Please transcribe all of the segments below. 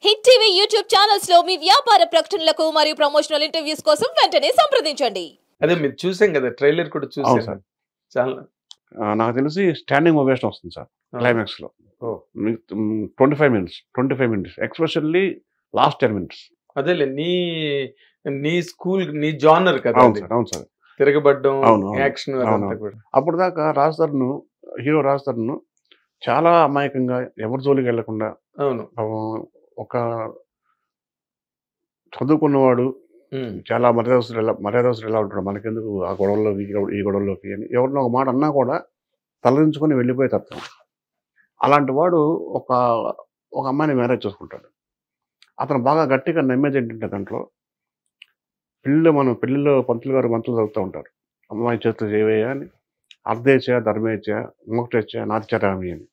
Hit TV YouTube channels లో మీ వ్యాపార ప్రకటనలకు మరియు ప్రమోషనల్ ఇంటర్వ్యూస్ కోసం వెంటనే సంప్రదించండి. అదే మీరు చూసాం కదా, ట్రైలర్ కూడా అవును చూసాను. సార్. చాలా నాకు తెలిసి స్టాండింగ్ ఓవేషన్ వస్తుంది సార్ క్లైమాక్స్లో. 25 మినిట్స్ ఎక్స్పెషల్లీ లాస్ట్ 10 మినిట్స్. అదేలే నీ స్కూల్ నీ జానర్ కదా అవును అది. సార్, అవును సార్. తిరగబడ్డం, అవును, అవును. యాక్షన్ అవును, అదంతా అవును. కూడా. అప్పుడు దాకా హీరో రాజ్ తరుణ్ చాలా అమాయకంగా ఎవరి జోలికి వెళ్లకుండా అవును. ఒక చదువుకున్నవాడు ఉమ్, చాలా మర్యాదస్తుడు ఎలా ఉంటాడు, మనకెందుకు ఆ గొడవల్లోకి ఈ గొడవల్లోకి అని ఎవరినో ఒక మాట అన్నా కూడా తలదించుకొని వెళ్ళిపోయే తత్వం. అలాంటి వాడు ఒక అమ్మాయిని మ్యారేజ్ చేసుకుంటాడు. అతను బాగా గట్టిగా నమ్మేది ఏంటంటే దాంట్లో పెళ్ళిలో పంతులు గారు మంత్రులు చదువుతూ ఉంటారు. అమ్మాయి చేతులు చేయవేయ అని, అర్ధేచ ధర్మేచ మోక్షేచ నాతిచరామి అని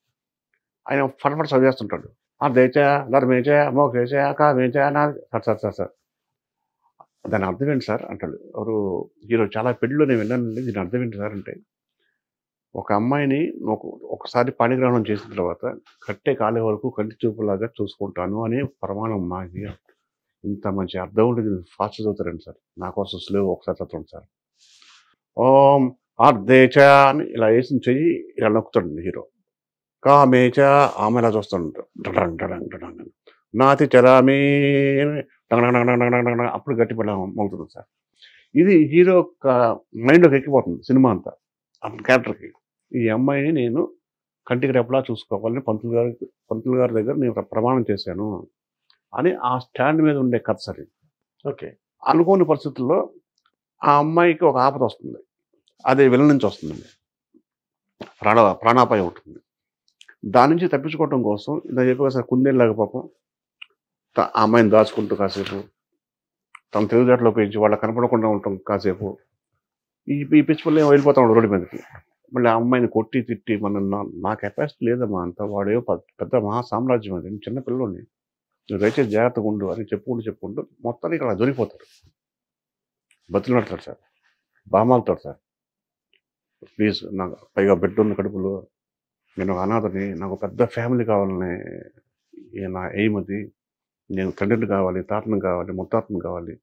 ఆయన ఫటాఫట్ చదివేస్తుంటాడు. అర్ధేచ ధర్మేచ మోక్షేచ కామేచ సార్ దాని అర్థం ఏంటి సార్ అంటాడు ఎవరు హీరో. చాలా పెళ్ళిలో నేను విన్నానండి, దీని అర్థం ఏంటి సార్ అంటే, ఒక అమ్మాయిని ఒకసారి పాణిగ్రహణం చేసిన తర్వాత కట్టే కాలే వరకు కంటి చూపులాగా చూసుకుంటాను అని ప్రమాణం మాది. ఇంత మంచి అర్థం ఉంటుంది, ఫాస్ట్ చదువుతారండి సార్. నా కోసం స్లో ఒకసారి చదవండి సార్. ఓం అర్ధేచ అని ఇలా వేసిన చెయ్యి ఇలా నొక్కుతాడు హీరో. కామేచ ఆమె ఇలా చూస్తాడు. నాతి చరామి అప్పుడు గట్టి మోగుతుంది సార్. ఇది హీరో మైండ్లోకి ఎక్కిపోతుంది సినిమా అంతా. అతని క్యారెక్టర్కి ఈ అమ్మాయిని నేను కంటికి రెప్పలా చూసుకోవాలని పంతులు గారి దగ్గర నేను ప్రమాణం చేశాను అని ఆ స్టాండ్ మీద ఉండే కథ సరే. ఓకే. అనుకోని పరిస్థితుల్లో ఆ అమ్మాయికి ఒక ఆపద వస్తుంది. అది విలన్ నుంచి వస్తుందండి, ప్రాణాపాయం ఉంటుంది. దాని నుంచి తప్పించుకోవటం కోసం ఇలా చెప్పగా సార్ కుందేలాగా పాపం ఆ అమ్మాయిని దాచుకుంటూ కాసేపు తన తెలివితేటలో పెంచి వాళ్ళ కనపడకుండా ఉండటం కాసేపు. ఈ పిచ్చి పిల్ల వెళ్ళిపోతా ఉన్నాడు రోడ్డు మీదకి. మళ్ళీ ఆ అమ్మాయిని కొట్టి తిట్టి నా కెపాసిటీ లేదమ్మా అంతా, వాడేవో పెద్ద మహా సామ్రాజ్యం అది, నేను చిన్న పిల్లోని, నువ్వు దయచేసి జాగ్రత్తగా ఉండు అని చెప్పుకుంటూ మొత్తానికి అలా దొరికిపోతాడు. బతులాడతాడు సార్, బామాలుతాడు సార్. ప్లీజ్ నాకు పైగా బెడ్ ఉంది కడుపులో, నేను ఒక అనాథని, నాకు పెద్ద ఫ్యామిలీ కావాలని నా ఎయిమ్ అది. నేను తండ్రిని కావాలి, తాతను కావాలి, ముత్తాతను కావాలి,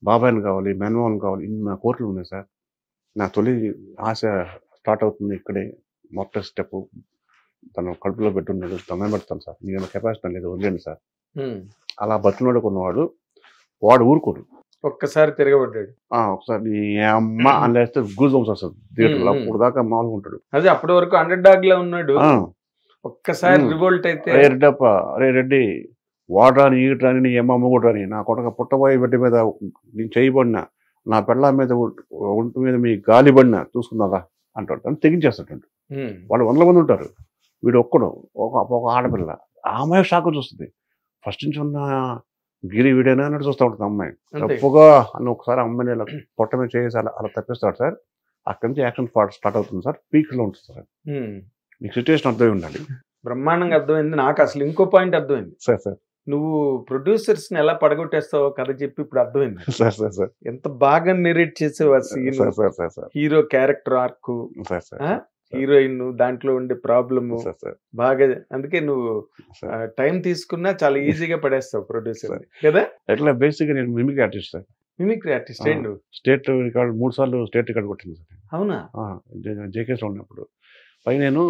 బాబాయిని కావాలి, మేనమామని కావాలి, ఇన్ని నా కోరికలు ఉన్నాయి సార్. నా తొలి ఆశ స్టార్ట్ అవుతుంది ఇక్కడే. మొదటి స్టెప్ తను కడుపులో పెట్టున్నాడు, తొందర పెడతాను సార్, నేను కెపాసిటీ లేదు, వదిలేండి సార్. అలా బతికినోడుకున్నవాడు వాడు ఊరుకోడు. ఒక్కసారి తిరగబడ్డాడు. ఒకసారి అమ్మ అనేస్తే గూజంస్ వస్తుంది థియేటర్లో. అప్పుడు దాకా మామూలుగా ఉంటాడు. అదే అప్పటి వరకు అండర్ డాగ్ లా ఉన్నాడు. ఒక్కసారి రివోల్ట్ అయితే అరే రెడ్డి వాడరాని ఈడరాని నీ అమ్మ అమ్మగొడరాని నా కొడక పుట్టబోయే బిడ్డ మీద నేను చేయబడినా, నా పెళ్ళ మీద ఒంటి మీద మీ గాలి పడినా చూసుకున్నారా అంటాడు. అని తెగించేస్తాడు. వాళ్ళు 100 మంది ఉంటారు, వీడు ఒక్కడు ఒక ఆడపిల్ల. ఆ అమ్మాయి షాక్ చూస్తుంది. ఫస్ట్ నుంచి ఉన్న గిరి వీడేనా అన్నట్టు చూస్తూ ఉంటుంది అమ్మాయి. తప్పుగా అని ఒకసారి అమ్మాయిని ఇలా పొట్ట మీద చేసి అలా తప్పిస్తాడు సార్. అక్కడి నుంచి యాక్షన్ స్టార్ట్ అవుతుంది సార్. పీక్లో ఉంటుంది సార్. మీకు సిచ్యువేషన్ అర్థమై ఉండాలి. బ్రహ్మాండంగా అర్థమైంది. నాకు అసలు ఇంకో పాయింట్ అర్థమైంది సార్. నువ్వు ప్రొడ్యూసర్స్ ని ఎలా పడగొట్టేస్తావో కథ చెప్పి ఇప్పుడు అర్థమైంది సార్. ఎంత బాగా నెరేట్ చేసేవా scene, hero character arc, heroine దాంట్లో ఉండే ప్రాబ్లము బాగా. అందుకే నువ్వు టైం తీసుకున్నా చాలా ఈజీగా పడేస్తావు ప్రొడ్యూసర్ కదా. ఎట్లా బేసిక్ నేను mimicry artist sir. Mimicry artist ఏంటి? స్టేట్ రికార్డ్ 3 సార్లు స్టేట్ రికార్డ్ కొట్టింది సార్. అవునా? జేకేస్లో ఉన్నప్పుడు పై నేను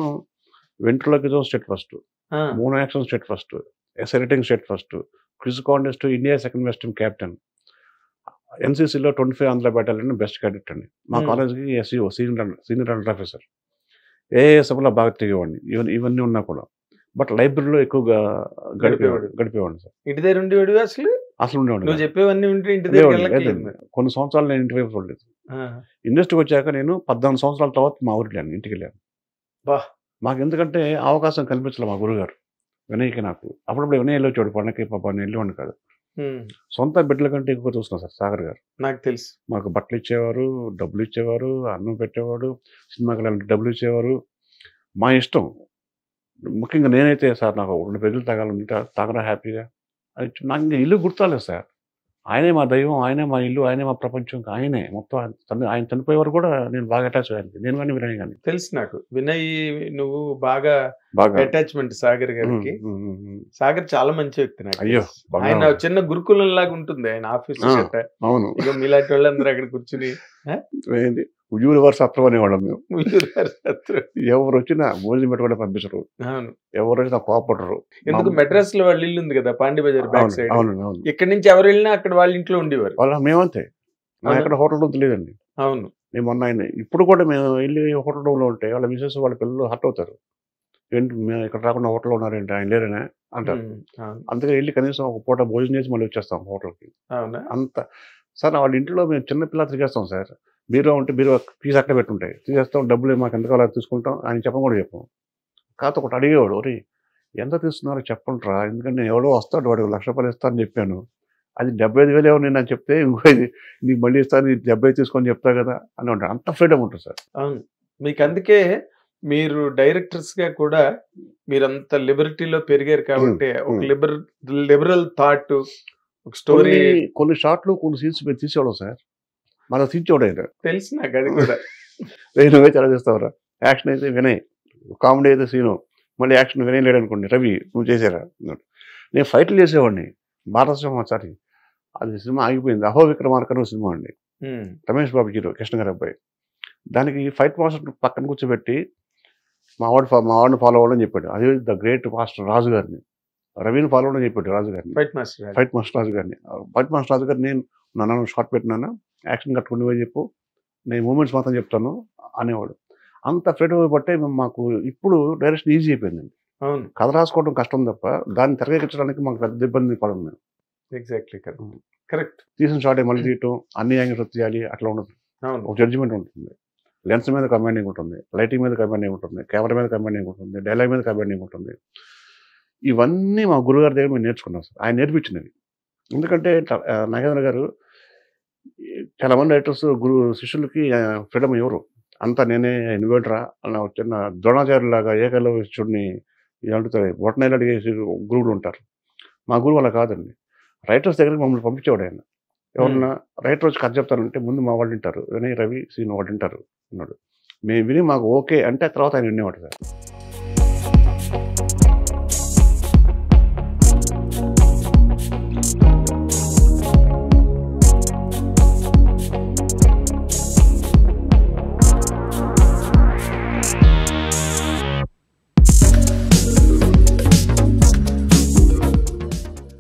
వెంట్రులకి state first, mono action state first, ఎసైటింగ్ state first, quiz contest India second best captain, ఎన్సీసీలో 25 ఆంధ్ర బెటాలియన్ బెస్ట్ క్యాడెట్ అండి. మా కాలేజ్కి ఎస్ఈఓ సీనియర్ అండర్ ఆఫీసర్, ఏఎస్ఎఫ్లో బాగా తిరిగేవాడిని. ఇవన్నీ ఉన్నా కూడా బట్ లైబ్రరీలో ఎక్కువగా గడిపేవాడిని సార్. ఇంటి దగ్గర ఉండేవాడు అసలు ఉండేవాడు. నువ్వు చెప్పేవన్నీ ఇంటి దగ్గర కొన్ని సంవత్సరాలు నేను ఇంటి వైపు చూడలేదు. ఇండస్ట్రీకి వచ్చాక నేను 14 సంవత్సరాల తర్వాత మా ఊరికి వెళ్ళాను, ఇంటికి వెళ్ళాను. మాకు ఎందుకంటే అవకాశం కల్పించాలి మా గురుగారు వినయ్కి. నాకు అప్పుడప్పుడు వినయ్ వెళ్ళొచ్చాడు పండగకి, పాప నేను వెళ్ళేవాడిని కాదు. సొంత బిడ్డల కంటే ఎక్కువ చూస్తున్నాను సార్ సాగర్ గారు. నాకు తెలుసు. మాకు బట్టలు ఇచ్చేవారు, డబ్బులు ఇచ్చేవారు, అన్నం పెట్టేవాడు, సినిమాకి వెళ్ళాలంటే డబ్బులు ఇచ్చేవారు. మా ఇష్టం. ముఖ్యంగా నేనైతే సార్ నాకు 2 పెద్దలు తాగాలంటే తాగరా హ్యాపీగా. అది నాకు ఇంకా ఇల్లు గుర్తాలేదు సార్. ఆయనే మా దైవం, ఆయనే మా ఇల్లు, ఆయనే మా ప్రపంచం, ఆయనే మొత్తం. ఆయన చనిపోయే వరకు కూడా నేను బాగా అటాచ్ అయ్యాను, నేను కానీ వినయ్ కానీ. తెలుసు నాకు వినయ్ నువ్వు బాగా బాగా అటాచ్మెంట్ సాగర్ గారికి. సాగర్ చాలా మంచి వ్యక్తి నాకు. అయ్యో ఆయన చిన్న గురుకులం లాగా ఉంటుంది ఆయన ఆఫీస్. అవును, ఇక మీలాంటి వాళ్ళందరూ అక్కడ కూర్చుని యూనివర్స్ అత్రం అనేవాళ్ళం మేము. ఎవరు వచ్చినా భోజనం పెట్టుకుంటే పంపించరు, అవును, ఎవరు వచ్చినా కోపడరు. ఎందుకు మెడ్రాస్ లో వాళ్ళ ఇల్లు ఉంది కదా పాండి బజార్ బ్యాక్ సైడ్. అవును అవును, ఇక్కడ నుంచి ఎవరు వెళ్ళినా అక్కడ వాళ్ళ ఇంట్లో ఉండేవారు. వాళ్ళ మేమంతే, ఎక్కడ హోటల్ రూమ్ తెలియదండి. అవును, మేము మొన్న ఆయన ఇప్పుడు కూడా మేము వెళ్ళి హోటల్ రూమ్ లో ఉంటే వాళ్ళ మిసెస్ వాళ్ళ పిల్లలు హర్ట్ అవుతారు. ఏంటి మేము ఇక్కడ రాకుండా హోటల్లో ఉన్నారేంటి, ఆయన లేరనే అంటారు. అందుకే వెళ్ళి కనీసం ఒక పూట భోజనం చేసి మళ్ళీ వచ్చేస్తాం హోటల్కి. అవునా? అంత సార్ వాళ్ళ ఇంట్లో మేము చిన్న పిల్లలు తిరిగేస్తాం సార్. బీరో ఉంటే బీరో ఫీజు అక్కడ పెట్టుంటాయి, తీసేస్తాం, డబ్బులు మాకు ఎంత కావాలో తీసుకుంటాం. ఆయన చెప్పం కూడా చెప్పాం. కాకపోతే ఒకటి అడిగేవాడు, ఒరే ఎంత తీస్తున్నారో చెప్పండిరా, ఎందుకంటే నేను ఎవడో వస్తాడు వాడు ₹1,00,000 ఇస్తానని చెప్పాను, అది 75,000 ఏమో నేను అని చెప్తే ఇంకో నీకు మళ్ళీ ఇస్తాను 70 తీసుకొని చెప్తా కదా అని ఉంటాడు. అంత ఫ్రీడమ్ ఉంటుంది సార్. అవును, మీకు అందుకే మీరు డైరెక్టర్స్ గా కూడా మీరంత లిబర్టీలో పెరిగారు కాబట్టి ఒక లిబరల్ థాట్, ఒక స్టోరీ. కొన్ని షాట్లు కొన్ని సీన్స్ మీరు తీసేవాడు సార్, మనకు తీర్చేవాడు ఆయన. తెలుసు నాకు అది కూడా. నువ్వే చాలా చేస్తావురా, యాక్షన్ అయితే వినయ్, కామెడీ అయితే సీను, మళ్ళీ యాక్షన్ వినయ్ లేడు అనుకోండి, రవి నువ్వు చేసారా. నేను ఫైట్లు చేసేవాడిని. భారతసింహచారి అది సినిమా ఆగిపోయింది. అహో విక్రమార్కను సినిమా అండి, రమేష్ బాబు హీరో, కృష్ణ గారి అబ్బాయి. దానికి ఫైట్ మాస్టర్ పక్కన కూర్చోబెట్టి మా వాడిని ఫాలో అవ్వడం చెప్పాడు. అది ద గ్రేట్ మాస్టర్ రాజు గారిని, రవిని ఫాలో అవ్వడం చెప్పాడు రాజు గారిని, ఫైట్ మాస్టర్ రాజు గారిని. ఫైట్ మాస్టర్ రాజు గారు నేను నన్ను షార్ట్ పెట్టినాను, యాక్షన్ కట్టుకుని పోయి చెప్పు, నేను మూమెంట్స్ మాత్రం చెప్తాను అనేవాడు. అంత ఫ్రీడమ్ బట్టే మాకు ఇప్పుడు డైరెక్షన్ ఈజీ అయిపోయిందండి. అవును, కథ రాసుకోవడం కష్టం తప్ప దాన్ని తెరకెక్కించడానికి మాకు పెద్ద ఇబ్బంది పడము మేము. Exactly correct. తీసిన షార్ట్ మళ్ళీ తీయటం, అన్ని యాంగిల్స్ తీయాలి అట్లా ఉండదు. ఒక జడ్జిమెంట్ ఉంటుంది, లెన్స్ మీద కమాండింగ్ ఉంటుంది, లైటింగ్ మీద కమాండింగ్ ఉంటుంది, కెమెరా మీద కమాండింగ్ ఉంటుంది, డైలాగ్ మీద కమాండింగ్ ఉంటుంది. ఇవన్నీ మా గురుగారి దగ్గర మేము నేర్చుకున్నాం సార్, ఆయన నేర్పించినవి. ఎందుకంటే నాగేంద్ర గారు చాలా మంది రైటర్స్ శిష్యులకి ఫ్రీడమ్ ఇవ్వరు. అంతా నేనే నువ్వేంట్రా అన్న చిన్న ద్రోణాచార్యులాగా ఏకలవ్యుడిని అంటుతారు, బొట్టనైలు అడిగేసి గురువులు ఉంటారు. మా గురువు అలా కాదండి. రైటర్స్ దగ్గరికి మమ్మల్ని పంపించేవాడు ఆయన. ఎవరన్నా రైటర్ వచ్చి కథ చెప్తారంటే ముందు మా వాళ్ళు వింటారు, వినయ్ రవి సీన్ వాళ్ళు వింటారు అన్నాడు. మేము విని మాకు ఓకే అంటే తర్వాత ఆయన వినేవాడు సార్.